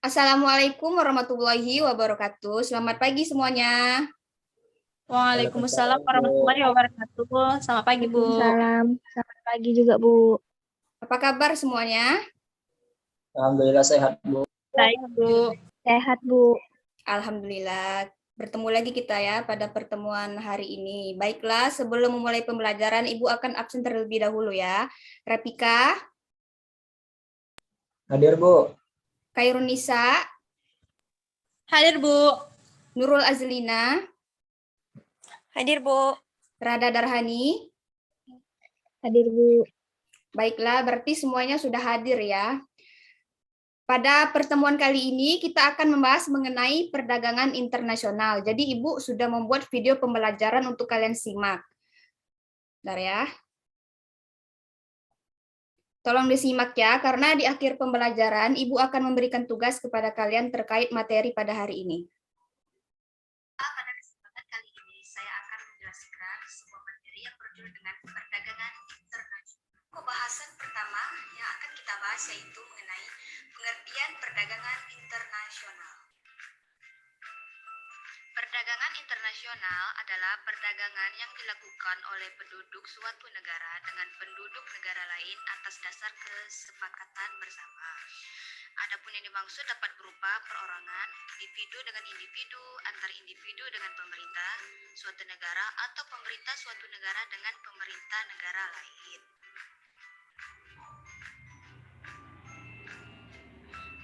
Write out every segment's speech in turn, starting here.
Assalamualaikum warahmatullahi wabarakatuh. Selamat pagi semuanya. Waalaikumsalam Waalaikumsalam, Bu. warahmatullahi wabarakatuh. Selamat pagi, Bu. Waalaikumsalam. Selamat pagi juga, Bu. Apa kabar semuanya? Alhamdulillah sehat, Bu. Baik, Bu. Sehat, Bu. Alhamdulillah. Bertemu lagi kita ya pada pertemuan hari ini. Baiklah, sebelum memulai pembelajaran, Ibu akan absen terlebih dahulu ya. Repika, Hadir, Bu. Kairunisa, Hadir, Bu. Nurul Azlina, Hadir, Bu. Rada Darhani. Hadir, Bu. Baiklah, berarti semuanya sudah hadir ya. Pada pertemuan kali ini kita akan membahas mengenai perdagangan internasional. Jadi Ibu sudah membuat video pembelajaran untuk kalian simak. Bentar ya. Tolong disimak ya, karena di akhir pembelajaran Ibu akan memberikan tugas kepada kalian terkait materi pada hari ini. Pada kesempatan kali ini saya akan menjelaskan sebuah materi yang berjudul dengan perdagangan internasional. Pembahasan pertama yang akan kita bahas yaitu mengenai pengertian perdagangan internasional. Perdagangan internasional adalah perdagangan yang dilakukan oleh penduduk suatu negara dengan penduduk negara lain atas dasar kesepakatan bersama. Adapun yang dimaksud dapat berupa perorangan, individu dengan individu, antar individu dengan pemerintah suatu negara, atau pemerintah suatu negara dengan pemerintah negara lain.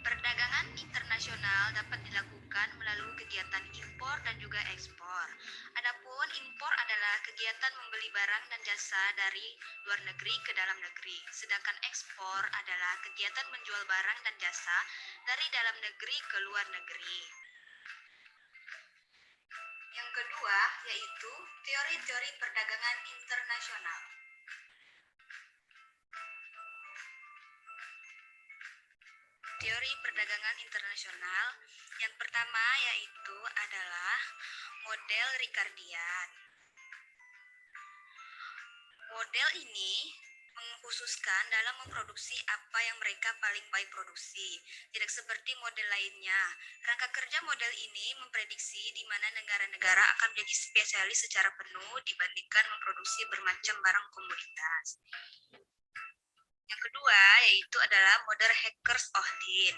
Perdagangan internasional dapat dilakukan melalui kegiatan impor dan juga ekspor. Adapun impor adalah kegiatan membeli barang dan jasa dari luar negeri ke dalam negeri, sedangkan ekspor adalah kegiatan menjual barang dan jasa dari dalam negeri ke luar negeri. Yang kedua yaitu teori-teori perdagangan internasional. Teori perdagangan internasional yang pertama yaitu adalah model Ricardian. Model ini mengkhususkan dalam memproduksi apa yang mereka paling baik produksi, tidak seperti model lainnya. Rangka kerja model ini memprediksi di mana negara-negara akan menjadi spesialis secara penuh dibandingkan memproduksi bermacam barang komoditas. Yang kedua yaitu adalah model Heckers-Ohlin.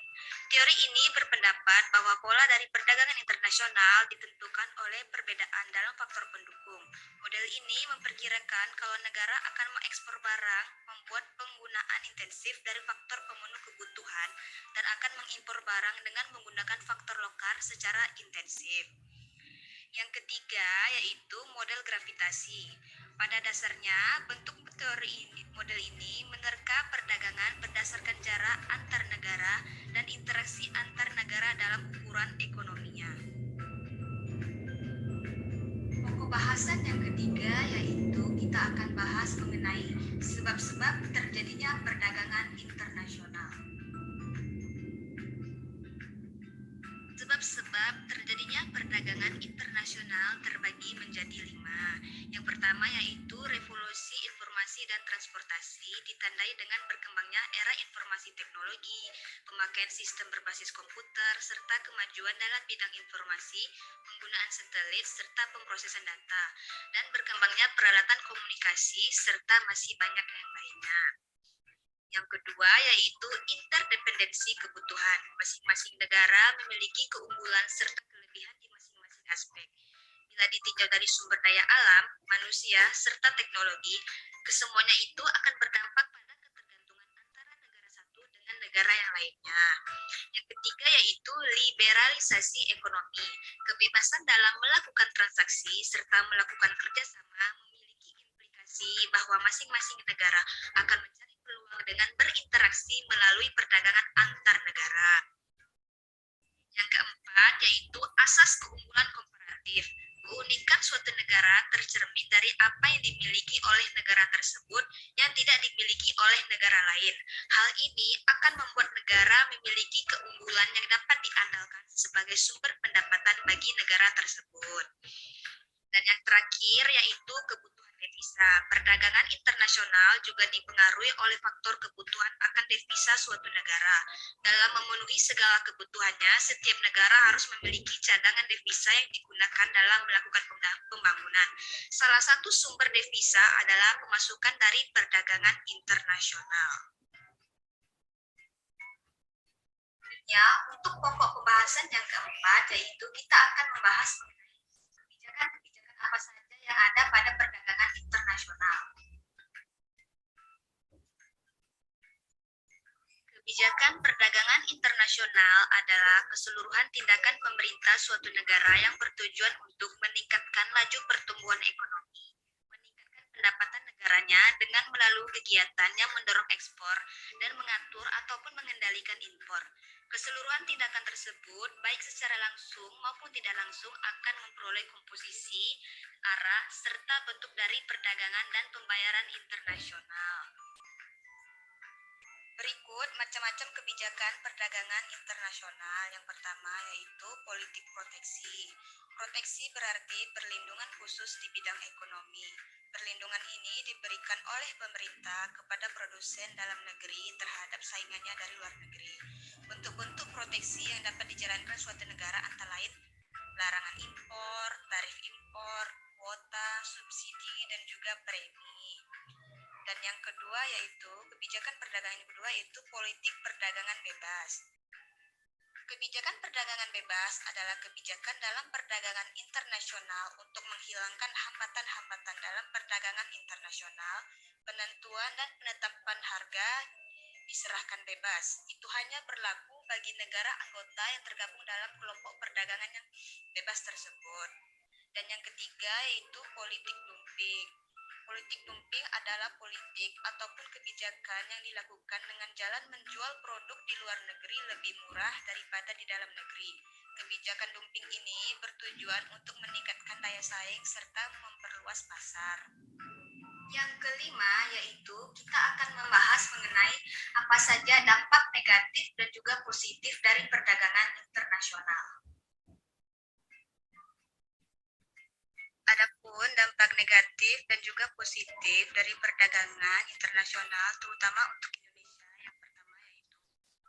Teori ini berpendapat bahwa pola dari perdagangan internasional ditentukan oleh perbedaan dalam faktor pendukung. Model ini memperkirakan kalau negara akan mengekspor barang, membuat penggunaan intensif dari faktor pemenuh kebutuhan, dan akan mengimpor barang dengan menggunakan faktor lokal secara intensif. Yang ketiga yaitu model gravitasi. Pada dasarnya, bentuk teori model ini menerka perdagangan berdasarkan jarak antar negara dan interaksi antar negara dalam ukuran ekonominya. Pokok bahasan yang ketiga yaitu kita akan bahas mengenai sebab-sebab terjadinya perdagangan internasional. Sebab-sebab terjadinya perdagangan internasional terbagi menjadi 5. Yang pertama yaitu revolusi informasi dan transportasi ditandai dengan berkembangnya era informasi teknologi, pemakaian sistem berbasis komputer, serta kemajuan dalam bidang informasi, penggunaan satelit, serta pemrosesan data, dan berkembangnya peralatan komunikasi, serta masih banyak yang lainnya. Yang kedua yaitu interdependensi kebutuhan. Masing-masing negara memiliki keunggulan serta kelebihan di masing-masing aspek. Bila ditinjau dari sumber daya alam, manusia, serta teknologi, kesemuanya itu akan berdampak pada ketergantungan antara negara satu dengan negara yang lainnya. Yang ketiga yaitu liberalisasi ekonomi. Kebebasan dalam melakukan transaksi serta melakukan kerjasama memiliki implikasi bahwa masing-masing negara akan mencari peluang dengan berinteraksi melalui perdagangan antar negara. Yang keempat yaitu asas keunggulan komparatif. Keunikan suatu negara tercermin dari apa yang dimiliki oleh negara tersebut yang tidak dimiliki oleh negara lain. Hal ini akan membuat negara memiliki keunggulan yang dapat diandalkan sebagai sumber pendapatan bagi negara tersebut. Dan yang terakhir yaitu kebutuhan devisa. devisa. Perdagangan internasional juga dipengaruhi oleh faktor kebutuhan akan devisa suatu negara. Dalam memenuhi segala kebutuhannya, setiap negara harus memiliki cadangan devisa yang digunakan dalam melakukan pembangunan. Salah satu sumber devisa adalah pemasukan dari perdagangan internasional. Ya, untuk pokok pembahasan yang keempat, yaitu kita akan membahas mengenai kebijakan-kebijakan apa saja yang ada pada perdagangan internasional. Kebijakan perdagangan internasional adalah keseluruhan tindakan pemerintah suatu negara yang bertujuan untuk meningkatkan laju pertumbuhan ekonomi, meningkatkan pendapatan negaranya dengan melalui kegiatan yang mendorong ekspor dan mengatur ataupun mengendalikan impor. Keseluruhan tindakan tersebut, baik secara langsung maupun tidak langsung, akan memperoleh komposisi, arah, serta bentuk dari perdagangan dan pembayaran internasional. Berikut macam-macam kebijakan perdagangan internasional. Yang pertama yaitu politik proteksi. Proteksi berarti perlindungan khusus di bidang ekonomi. Perlindungan ini diberikan oleh pemerintah kepada produsen dalam negeri terhadap saingannya dari luar negeri. Bentuk-bentuk proteksi yang dapat dijalankan suatu negara antara lain larangan impor, tarif impor, kuota, subsidi, dan juga premi. Dan yang kedua yaitu kebijakan perdagangan yang kedua yaitu politik perdagangan bebas. Kebijakan perdagangan bebas adalah kebijakan dalam perdagangan internasional untuk menghilangkan hambatan-hambatan dalam perdagangan internasional. Penentuan dan penetapan harga diserahkan bebas. Itu hanya berlaku bagi negara anggota yang tergabung dalam kelompok perdagangan yang bebas tersebut. Dan yang ketiga yaitu politik dumping. Politik dumping adalah politik ataupun kebijakan yang dilakukan dengan jalan menjual produk di luar negeri lebih murah daripada di dalam negeri. Kebijakan dumping ini bertujuan untuk meningkatkan daya saing serta memperluas pasar. Yang kelima yaitu kita akan membahas mengenai apa saja dampak negatif dan juga positif dari perdagangan internasional. Adapun dampak negatif dan juga positif dari perdagangan internasional terutama untuk Indonesia, yang pertama yaitu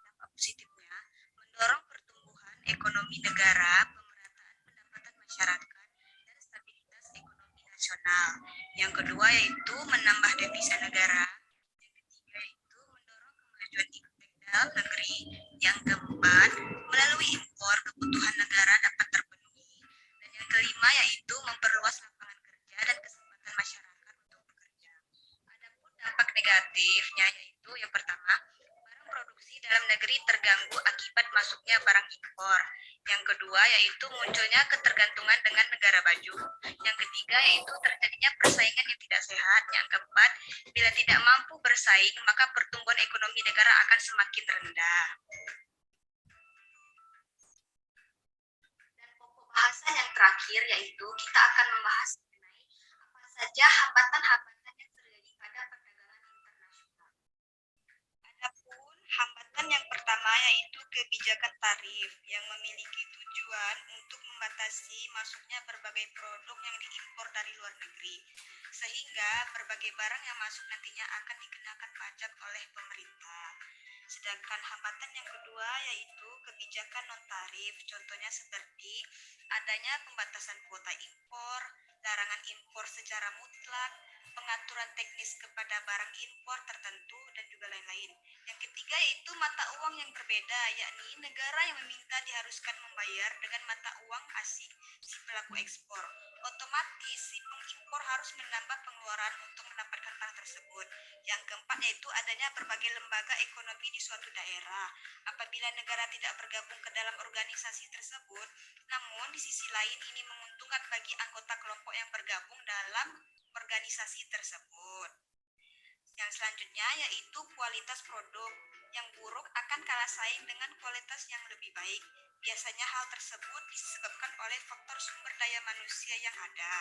dampak positifnya mendorong pertumbuhan ekonomi negara, pemerataan pendapatan masyarakat, dan stabilitas ekonomi nasional. Yang kedua yaitu menambah devisa negara. Yang ketiga yaitu mendorong kemajuan iptek dalam negeri. Yang keempat, melalui impor kebutuhan negara dapat terpenuhi. Dan yang kelima yaitu memperluas lapangan kerja dan kesempatan masyarakat untuk bekerja. Adapun dampak negatifnya yaitu yang pertama, barang produksi dalam negeri terganggu akibat masuknya barang impor. Yang kedua yaitu munculnya ketergantungan dengan negara baju. Yang ketiga yaitu terjadinya persaingan yang tidak sehat. Yang keempat, bila tidak mampu bersaing maka pertumbuhan ekonomi negara akan semakin rendah. Dan pokok bahasan yang terakhir yaitu kita akan membahas mengenai apa saja hambatan-hambatan yang terjadi pada perdagangan internasional. Adapun hambatan yang pertama yaitu kebijakan tarif yang memiliki tujuan untuk membatasi masuknya berbagai produk yang diimpor dari luar negeri, sehingga berbagai barang yang masuk nantinya akan dikenakan pajak oleh pemerintah. Sedangkan hambatan yang kedua yaitu kebijakan non-tarif, contohnya seperti adanya pembatasan kuota impor, larangan impor secara mutlak, pengaturan teknis kepada barang impor tertentu, dan juga lain-lain. Yang ketiga yaitu mata uang yang berbeda, yakni negara yang meminta diharuskan membayar dengan mata uang asing si pelaku ekspor. Otomatis si pengimpor harus menambah pengeluaran untuk mendapatkan barang tersebut. Yang keempat yaitu adanya berbagai lembaga ekonomi di suatu daerah. Apabila negara tidak bergabung ke dalam organisasi tersebut, namun di sisi lain ini menguntungkan bagi anggota kelompok yang bergabung dalam organisasi tersebut. Yang selanjutnya yaitu kualitas produk. Yang buruk akan kalah saing dengan kualitas yang lebih baik. Biasanya hal tersebut disebabkan oleh faktor sumber daya manusia yang ada.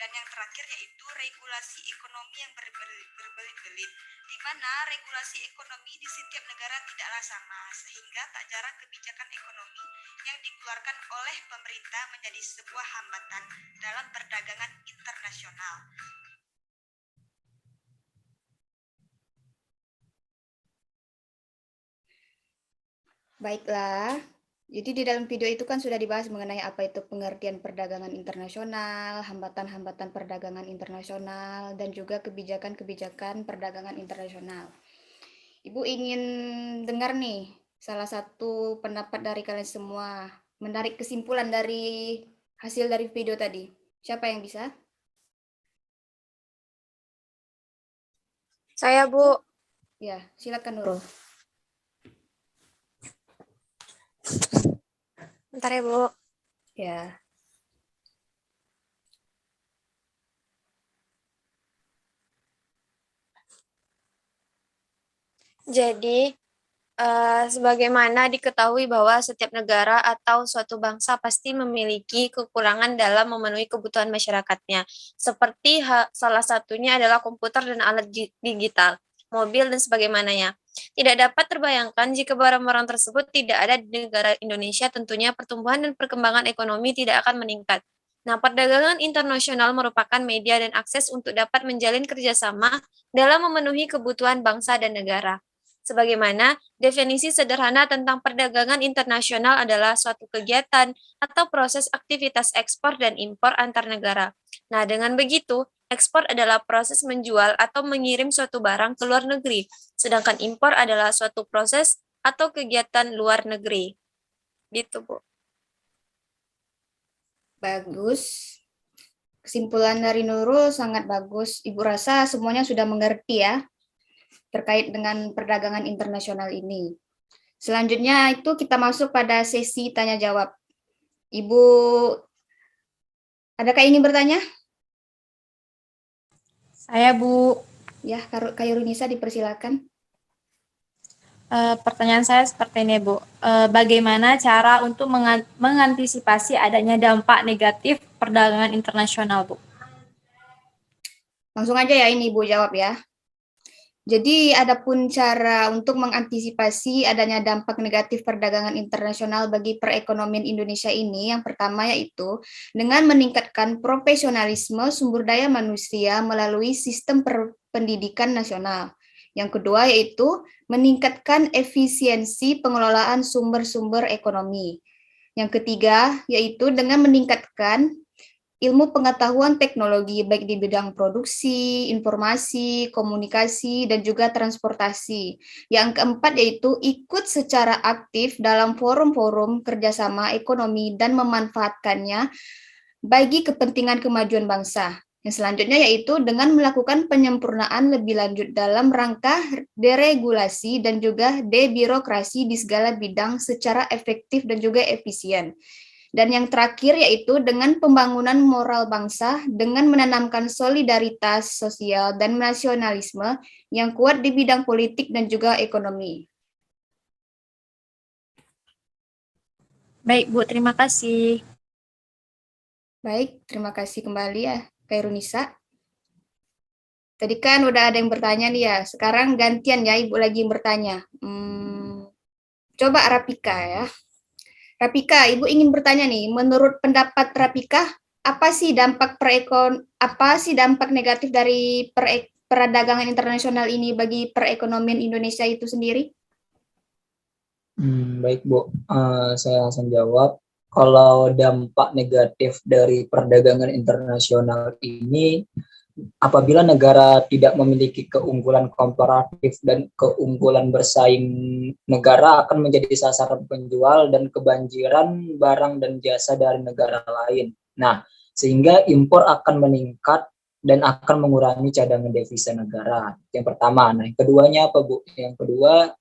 Dan yang terakhir yaitu regulasi ekonomi yang berbelit-belit, di mana regulasi ekonomi di setiap negara tidaklah sama, sehingga tak jarang kebijakan ekonomi yang dikeluarkan oleh pemerintah menjadi sebuah hambatan dalam perdagangan internasional. Baiklah. Jadi di dalam video itu kan sudah dibahas mengenai apa itu pengertian perdagangan internasional, hambatan-hambatan perdagangan internasional, dan juga kebijakan-kebijakan perdagangan internasional. Ibu ingin dengar nih salah satu pendapat dari kalian semua, menarik kesimpulan dari hasil dari video tadi. Siapa yang bisa? Saya, Bu. Ya, silakan Nurul. Bentar ya, Bu. Ya. Jadi, sebagaimana diketahui bahwa setiap negara atau suatu bangsa pasti memiliki kekurangan dalam memenuhi kebutuhan masyarakatnya, seperti salah satunya adalah komputer dan alat digital, mobil, dan sebagaimananya. Tidak dapat terbayangkan jika barang-barang tersebut tidak ada di negara Indonesia, tentunya pertumbuhan dan perkembangan ekonomi tidak akan meningkat. Nah, perdagangan internasional merupakan media dan akses untuk dapat menjalin kerjasama dalam memenuhi kebutuhan bangsa dan negara. Sebagaimana definisi sederhana tentang perdagangan internasional adalah suatu kegiatan atau proses aktivitas ekspor dan impor antar negara. Nah, dengan begitu, ekspor adalah proses menjual atau mengirim suatu barang ke luar negeri, sedangkan impor adalah suatu proses atau kegiatan luar negeri. Gitu, Bu. Bagus. Kesimpulan dari Nurul sangat bagus. Ibu rasa semuanya sudah mengerti ya terkait dengan perdagangan internasional ini. Selanjutnya itu kita masuk pada sesi tanya jawab. Ibu, adakah ingin bertanya? Saya, Bu. Ya, Kak Yurunisa dipersilakan. Pertanyaan saya seperti ini, Bu. Bagaimana cara untuk mengantisipasi adanya dampak negatif perdagangan internasional, Bu? Langsung aja ya ini Ibu jawab ya. Jadi adapun cara untuk mengantisipasi adanya dampak negatif perdagangan internasional bagi perekonomian Indonesia ini, yang pertama yaitu dengan meningkatkan profesionalisme sumber daya manusia melalui sistem pendidikan nasional. Yang kedua yaitu meningkatkan efisiensi pengelolaan sumber-sumber ekonomi. Yang ketiga yaitu dengan meningkatkan ilmu pengetahuan teknologi baik di bidang produksi, informasi, komunikasi, dan juga transportasi. Yang keempat yaitu ikut secara aktif dalam forum-forum kerjasama ekonomi dan memanfaatkannya bagi kepentingan kemajuan bangsa. Yang selanjutnya yaitu dengan melakukan penyempurnaan lebih lanjut dalam rangka deregulasi dan juga debirokrasi di segala bidang secara efektif dan juga efisien. Dan yang terakhir yaitu dengan pembangunan moral bangsa dengan menanamkan solidaritas sosial dan nasionalisme yang kuat di bidang politik dan juga ekonomi. Baik, Bu. Terima kasih. Baik, terima kasih kembali ya, Kak Irunisa. Tadi kan udah ada yang bertanya nih ya, sekarang gantian ya, Ibu lagi yang bertanya. Coba Rapika ya. Rapika, Ibu ingin bertanya nih, menurut pendapat Rapika, apa sih dampak negatif dari perdagangan internasional ini bagi perekonomian Indonesia itu sendiri? Baik Bu, saya langsung jawab. Kalau dampak negatif dari perdagangan internasional ini, apabila negara tidak memiliki keunggulan komparatif dan keunggulan bersaing, negara akan menjadi sasaran penjual dan kebanjiran barang dan jasa dari negara lain. Nah, sehingga impor akan meningkat dan akan mengurangi cadangan devisa negara. Yang pertama. Nah, yang keduanya apa, Bu? Yang kedua,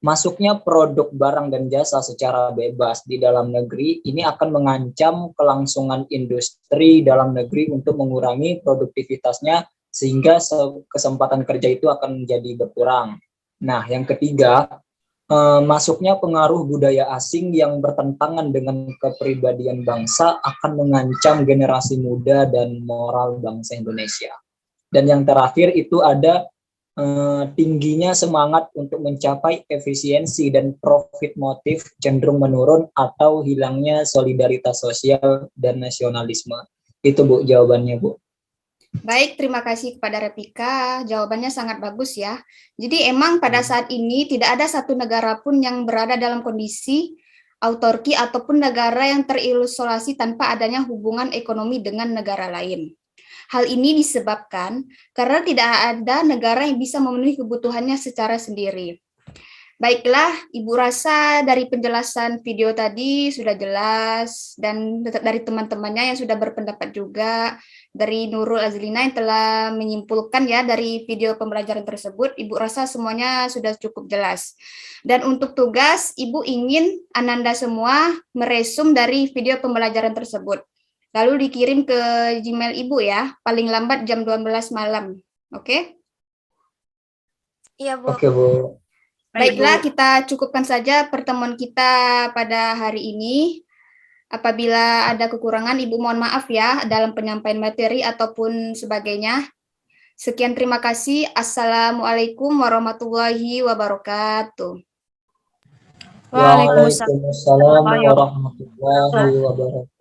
masuknya produk barang dan jasa secara bebas di dalam negeri ini akan mengancam kelangsungan industri dalam negeri untuk mengurangi produktivitasnya sehingga kesempatan kerja itu akan menjadi berkurang. Nah, yang ketiga, masuknya pengaruh budaya asing yang bertentangan dengan kepribadian bangsa akan mengancam generasi muda dan moral bangsa Indonesia. Dan yang terakhir itu ada tingginya semangat untuk mencapai efisiensi dan profit motif cenderung menurun atau hilangnya solidaritas sosial dan nasionalisme. Itu Bu jawabannya Bu. Baik, terima kasih kepada Repika. Jawabannya sangat bagus ya. Jadi emang pada saat ini tidak ada satu negara pun yang berada dalam kondisi autarki ataupun negara yang terisolasi tanpa adanya hubungan ekonomi dengan negara lain. Hal ini disebabkan karena tidak ada negara yang bisa memenuhi kebutuhannya secara sendiri. Baiklah, Ibu rasa dari penjelasan video tadi sudah jelas, dan dari teman-temannya yang sudah berpendapat juga, dari Nurul Azlina yang telah menyimpulkan ya dari video pembelajaran tersebut, Ibu rasa semuanya sudah cukup jelas. Dan untuk tugas, Ibu ingin Ananda semua meresum dari video pembelajaran tersebut. Lalu dikirim ke Gmail Ibu ya, paling lambat jam 12 malam. Oke? Iya, Bu. Oke, Bu. Baiklah, kita cukupkan saja pertemuan kita pada hari ini. Apabila ada kekurangan, Ibu mohon maaf ya dalam penyampaian materi ataupun sebagainya. Sekian, terima kasih. Assalamualaikum warahmatullahi wabarakatuh. Waalaikumsalam warahmatullahi wabarakatuh.